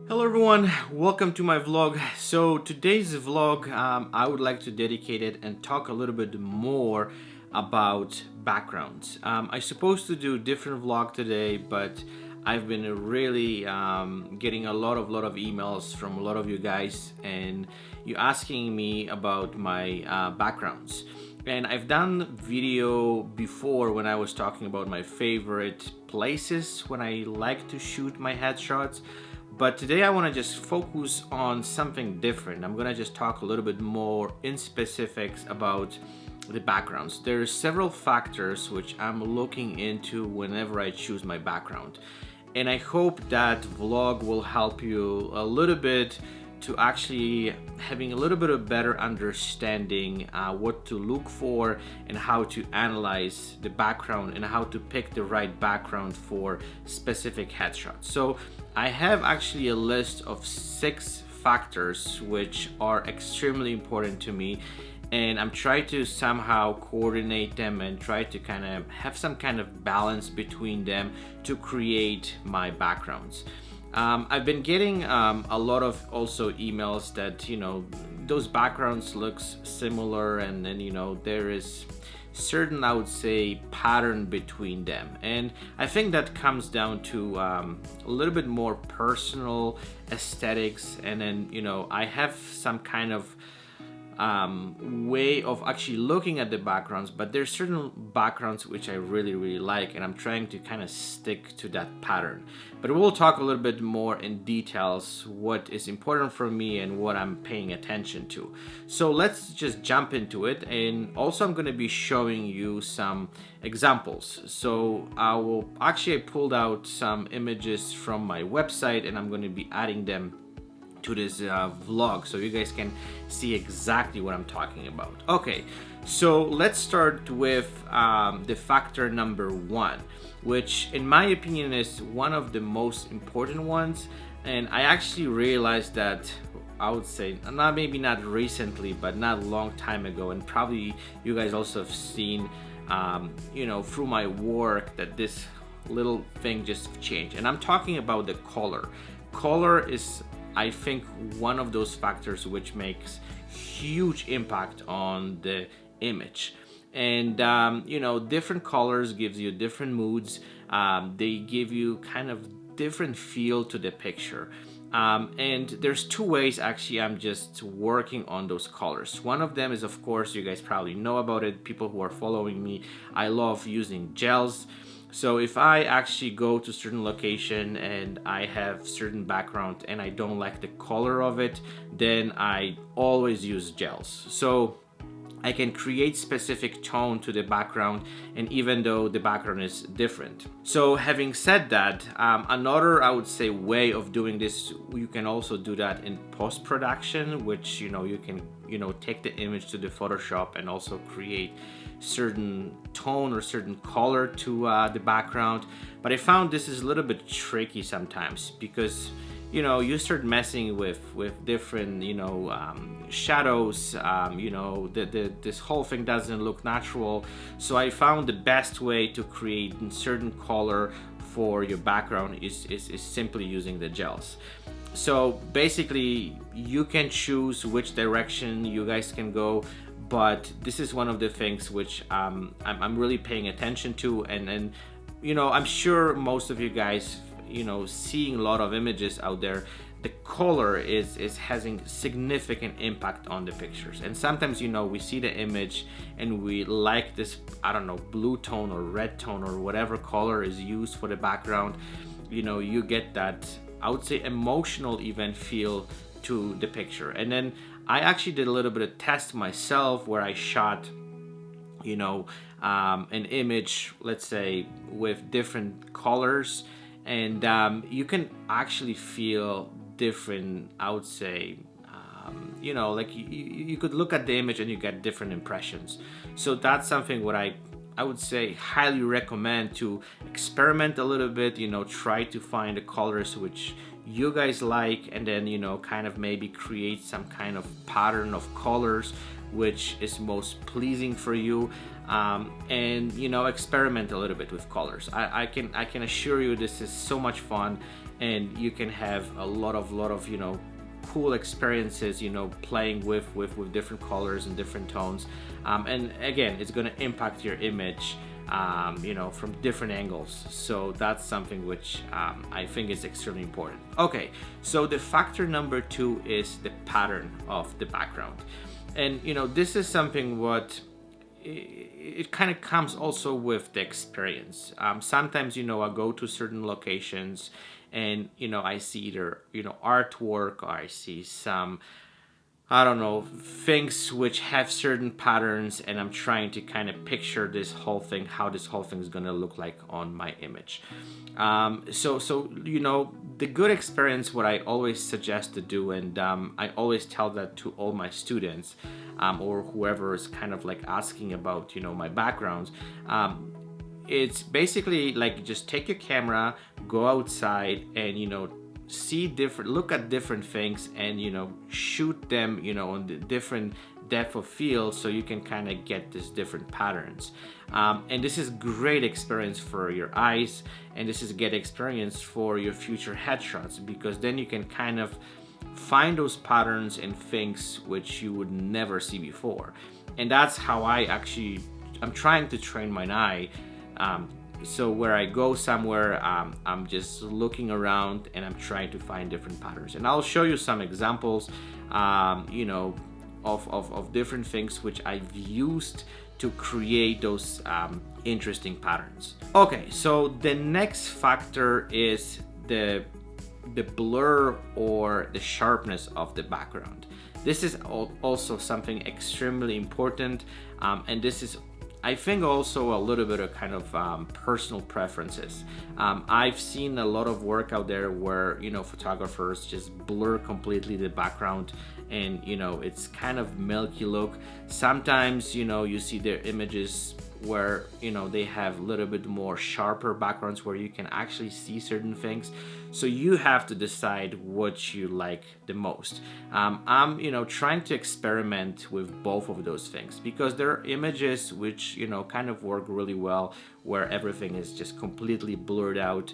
Hello everyone, welcome to my vlog. So today's vlog, I would like to dedicate it and talk a little bit more about backgrounds. I supposed to do different vlog today, but I've been really getting a lot of emails from a lot of you guys, and you asking me about my backgrounds. And I've done video before when I was talking about my favorite places when I like to shoot my headshots. But today I want to just focus on something different. I'm going to just talk a little bit more in specifics about the backgrounds. There's several factors which I'm looking into whenever I choose my background. And I hope that vlog will help you a little bit to actually having a little bit of better understanding what to look for and how to analyze the background and how to pick the right background for specific headshots. So I have actually a list of 6 factors which are extremely important to me, and I'm trying to somehow coordinate them and try to kind of have some kind of balance between them to create my backgrounds. I've been getting a lot of also emails that those backgrounds looks similar, and then there is certain, I would say, pattern between them, and I think that comes down to a little bit more personal aesthetics, and then I have some kind of way of actually looking at the backgrounds, but there's certain backgrounds which I really like, and I'm trying to kind of stick to that pattern. But we'll talk a little bit more in details what is important for me and what I'm paying attention to. So let's just jump into it, and also I'm going to be showing you some examples. So I pulled out some images from my website, and I'm going to be adding them to this vlog so you guys can see exactly what I'm talking about. Okay, so let's start with the factor number 1, which in my opinion is one of the most important ones. And I actually realized that, I would say, maybe not recently, but not a long time ago, and probably you guys also have seen through my work, that this little thing just changed. And I'm talking about the color. Color is, I think, one of those factors which makes huge impact on the image. And different colors gives you different moods. They give you kind of different feel to the picture. And there's 2 ways actually I'm just working on those colors. One of them is, of course, you guys probably know about it, people who are following me, I love using gels. So if I actually go to certain location and I have certain background and I don't like the color of it, then I always use gels. So I can create specific tone to the background, and even though the background is different. So having said that, another, I would say, way of doing this, you can also do that in post-production, which you can take the image to the Photoshop and also create certain tone or certain color to the background. But I found this is a little bit tricky sometimes, because you start messing with different shadows. This whole thing doesn't look natural. So I found the best way to create a certain color for your background is simply using the gels. So basically you can choose which direction you guys can go, but this is one of the things which I'm really paying attention to. And I'm sure most of you guys seeing a lot of images out there, the color is having significant impact on the pictures. And sometimes we see the image and we like this, I don't know, blue tone or red tone or whatever color is used for the background. You get that, I would say, emotional even feel to the picture. And then I actually did a little bit of test myself where I shot an image, let's say, with different colors, and you can actually feel different, I would say, like you could look at the image and you get different impressions. So that's something what I would say highly recommend to experiment a little bit, try to find the colors which you guys like, and then kind of maybe create some kind of pattern of colors which is most pleasing for you. and you know, experiment a little bit with colors. I can assure you this is so much fun, and you can have a lot of you know, cool experiences, you know, playing with different colors and different tones, and again, it's going to impact your image, you know, from different angles. So that's something which I think is extremely important. Okay, so the factor number 2 is the pattern of the background, and you know, this is something what it kind of comes also with the experience. Sometimes, you know, I go to certain locations and, you know, I see either, you know, artwork, or I see some, I don't know, things which have certain patterns, and I'm trying to kind of picture this whole thing, how this whole thing is going to look like on my image. So you know, the good experience, what I always suggest to do, and I always tell that to all my students, or whoever is kind of like asking about, you know, my backgrounds, it's basically like, just take your camera, go outside, and you know, look at different things, and you know, shoot them, you know, on the different depth of field, so you can kind of get these different patterns. And this is great experience for your eyes, and this is great experience for your future headshots, because then you can kind of find those patterns and things which you would never see before. And that's how I'm trying to train my eye. So where I go somewhere, I'm just looking around and I'm trying to find different patterns. And I'll show you some examples, you know, of different things which I've used to create those interesting patterns. Okay, so the next factor is the blur or the sharpness of the background. This is also something extremely important, and this is, I think, also a little bit of kind of personal preferences. I've seen a lot of work out there where, you know, photographers just blur completely the background, and you know, it's kind of milky look. Sometimes, you know, you see their images where, you know, they have a little bit more sharper backgrounds where you can actually see certain things. So you have to decide what you like the most. I'm, you know, trying to experiment with both of those things, because there are images which, you know, kind of work really well where everything is just completely blurred out.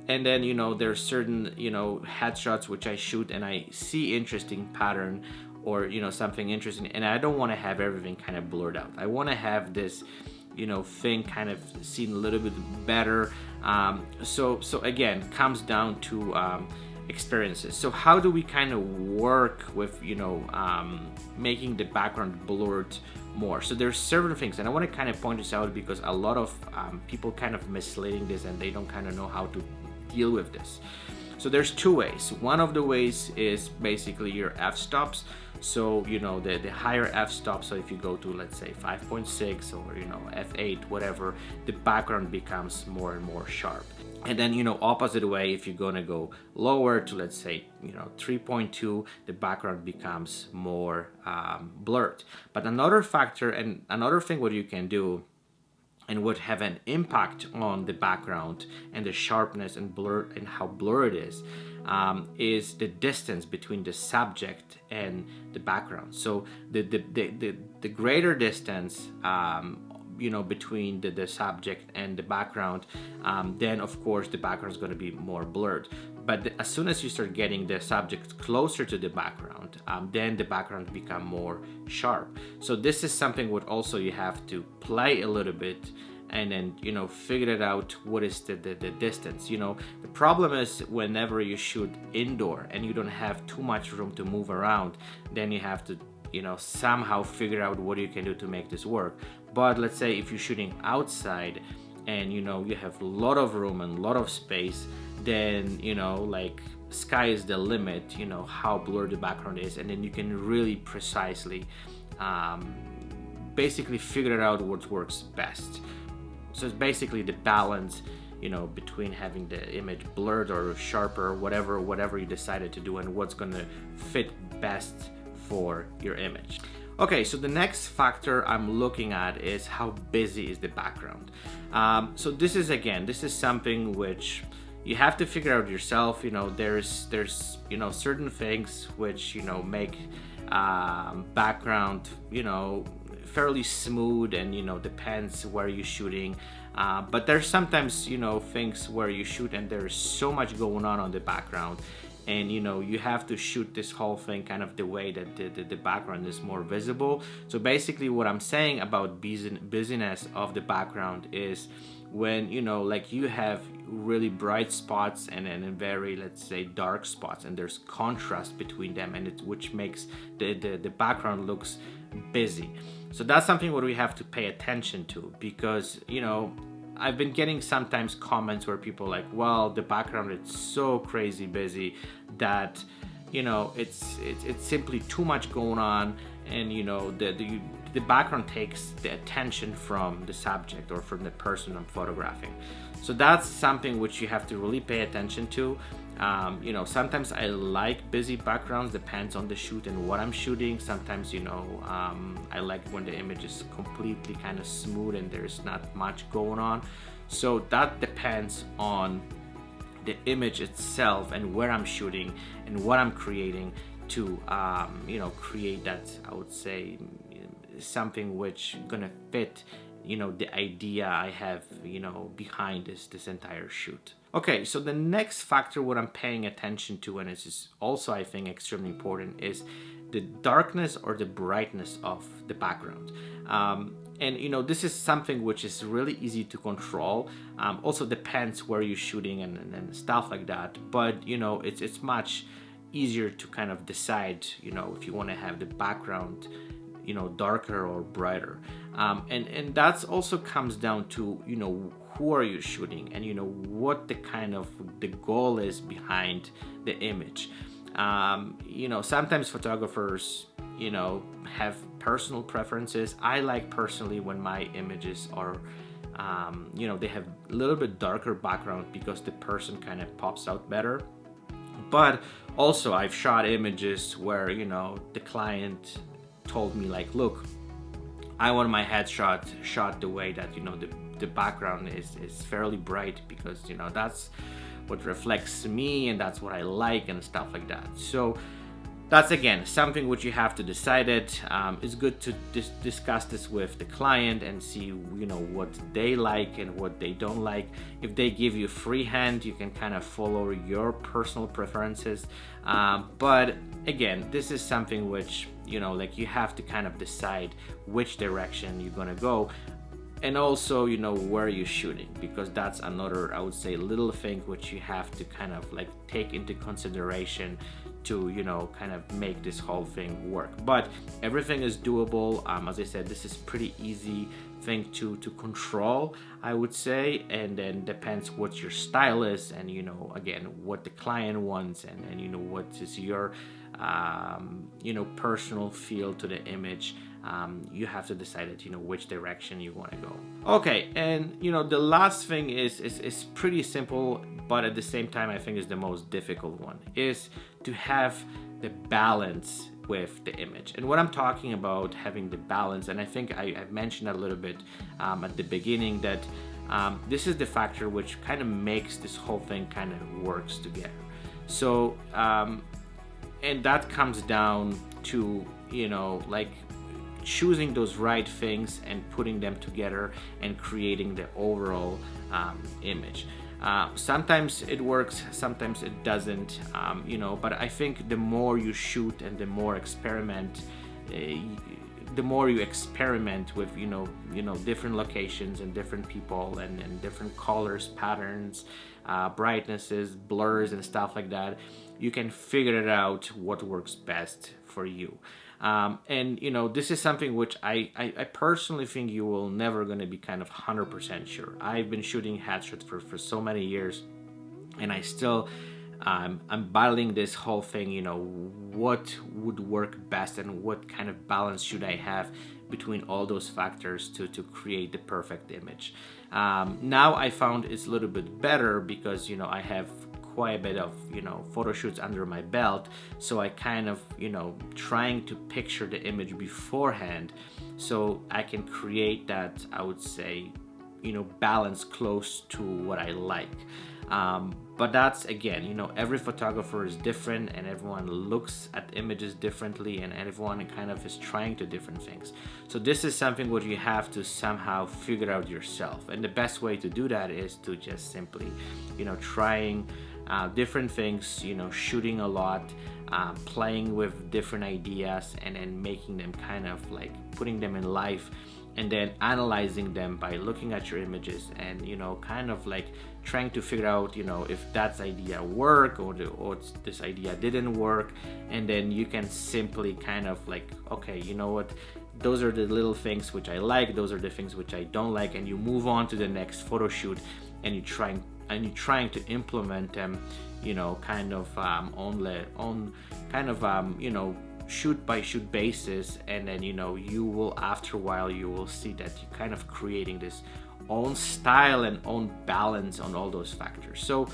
And then, you know, there's certain, you know, headshots which I shoot and I see interesting pattern, or you know, something interesting, and I don't want to have everything kind of blurred out. I want to have this, you know, thing kind of seen a little bit better. So again, comes down to experiences. So how do we kind of work with, you know, making the background blurred more? So there's certain things, and I want to kind of point this out because a lot of people kind of misleading this, and they don't kind of know how to deal with this. So there's two ways. One of the ways is basically your f-stops. So, you know, the higher f-stop, so if you go to, let's say, 5.6 or, you know, f8, whatever, the background becomes more and more sharp. And then, you know, opposite way, if you're gonna go lower to, let's say, you know, 3.2, the background becomes more blurred. But another factor and another thing what you can do and would have an impact on the background and the sharpness and blur and how blurred it is the distance between the subject and the background. So the greater distance, you know, between the subject and the background, then of course the background is going to be more blurred. But as soon as you start getting the subject closer to the background, then the background become more sharp. So this is something what also you have to play a little bit, and then, you know, figure it out, what is the distance. You know, the problem is whenever you shoot indoor and you don't have too much room to move around, then you have to, you know, somehow figure out what you can do to make this work. But let's say if you're shooting outside and, you know, you have a lot of room and a lot of space, then, you know, like, sky is the limit, you know, how blurred the background is, and then you can really precisely basically figure it out what works best. So it's basically the balance, you know, between having the image blurred or sharper, whatever you decided to do, and what's going to fit best for your image. Okay, so the next factor I'm looking at is how busy is the background. So this is something which you have to figure out yourself. You know, there's you know, certain things which, you know, make background, you know, fairly smooth, and depends where you're shooting. But there's sometimes things where you shoot and there's so much going on the background, and you have to shoot this whole thing kind of the way that the background is more visible. So basically what I'm saying about busyness of the background is when like you have really bright spots and then very, let's say, dark spots, and there's contrast between them, and which makes the background looks busy. So that's something what we have to pay attention to, because I've been getting sometimes comments where people like, well, the background is so crazy busy that it's simply too much going on, and the background takes the attention from the subject or from the person I'm photographing. So that's something which you have to really pay attention to. Sometimes I like busy backgrounds, depends on the shoot and what I'm shooting. Sometimes I like when the image is completely kind of smooth and there's not much going on. So that depends on the image itself and where I'm shooting and what I'm creating to create that, I would say, something which gonna fit the idea I have behind this entire shoot. Okay, so the next factor what I'm paying attention to, and this is also I think extremely important, is the darkness or the brightness of the background. And this is something which is really easy to control. Also depends where you're shooting and stuff like that, but it's much easier to kind of decide if you want to have the background darker or brighter, and that's also comes down to who are you shooting, and what the kind of the goal is behind the image. Sometimes photographers have personal preferences. I like personally when my images are they have a little bit darker background because the person kind of pops out better. But also I've shot images where the client told me like, look, I want my headshot shot the way that the background is fairly bright, because that's what reflects me and that's what I like and stuff like that. So that's again something which you have to decide it. It's good to discuss this with the client and see what they like and what they don't like. If they give you free hand, you can kind of follow your personal preferences, but again, this is something which like you have to kind of decide which direction you're gonna go, and also where you're shooting, because that's another, I would say, little thing which you have to kind of like take into consideration to kind of make this whole thing work. But everything is doable. As I said, this is pretty easy thing to control, I would say, and then depends what your style is, and again what the client wants, and what is your personal feel to the image. You have to decide that which direction you want to go. Okay, and the last thing is pretty simple, but at the same time I think is the most difficult one, is to have the balance with the image. And what I'm talking about having the balance, and I think I've mentioned a little bit at the beginning, that this is the factor which kind of makes this whole thing kind of works together. So and that comes down to like choosing those right things and putting them together and creating the overall image. Sometimes it works, sometimes it doesn't, but I think the more you shoot and the more you experiment with different locations and different people and different colors, patterns, brightnesses, blurs and stuff like that, you can figure it out what works best for you. And this is something which I personally think you will never going to be kind of 100% sure. I've been shooting headshots for so many years, and I still I'm battling this whole thing, what would work best and what kind of balance should I have between all those factors to create the perfect image. Now I found it's a little bit better because I have quite a bit of photo shoots under my belt, so I kind of trying to picture the image beforehand so I can create that, I would say, balance close to what I like. But that's, again, every photographer is different, and everyone looks at images differently, and everyone kind of is trying to different things. So this is something what you have to somehow figure out yourself, and the best way to do that is to just simply trying different things, shooting a lot, playing with different ideas, and then making them kind of like putting them in life, and then analyzing them by looking at your images, and kind of like trying to figure out if that idea worked, or this idea didn't work. And then you can simply kind of like, okay, you know what, those are the little things which I like, those are the things which I don't like, and you move on to the next photo shoot, and you're trying to implement them, kind of on kind of shoot by shoot basis. And then you will, after a while, you will see that you're kind of creating this own style and own balance on all those factors. So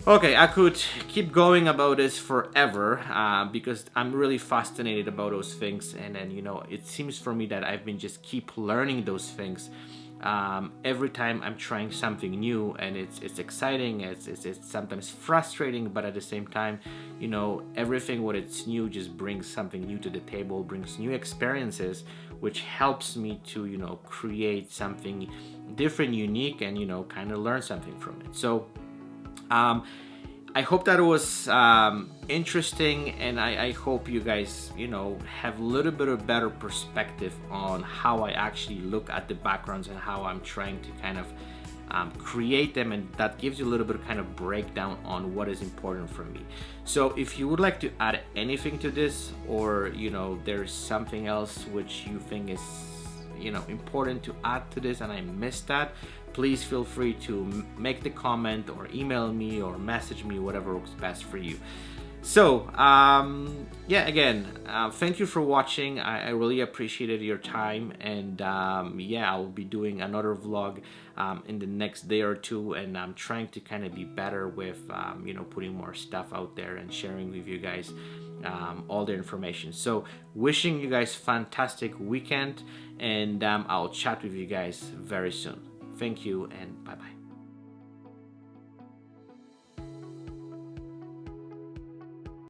okay, I could keep going about this forever, because I'm really fascinated about those things. And then it seems for me that I've been just keep learning those things every time I'm trying something new, and it's exciting. It's sometimes frustrating, but at the same time, everything what it's new just brings something new to the table, brings new experiences, which helps me to create something different, unique, and kind of learn something from it. So I hope that it was interesting, and I hope you guys have a little bit of better perspective on how I actually look at the backgrounds and how I'm trying to kind of create them, and that gives you a little bit of kind of breakdown on what is important for me. So if you would like to add anything to this, or there's something else which you think is important to add to this and I missed that, please feel free to make the comment, or email me, or message me, whatever works best for you. So yeah, again, thank you for watching. I really appreciated your time, and yeah, I'll be doing another vlog in the next day or two, and I'm trying to kind of be better with putting more stuff out there and sharing with you guys all the information. So wishing you guys fantastic weekend, and I'll chat with you guys very soon. Thank you, and bye bye.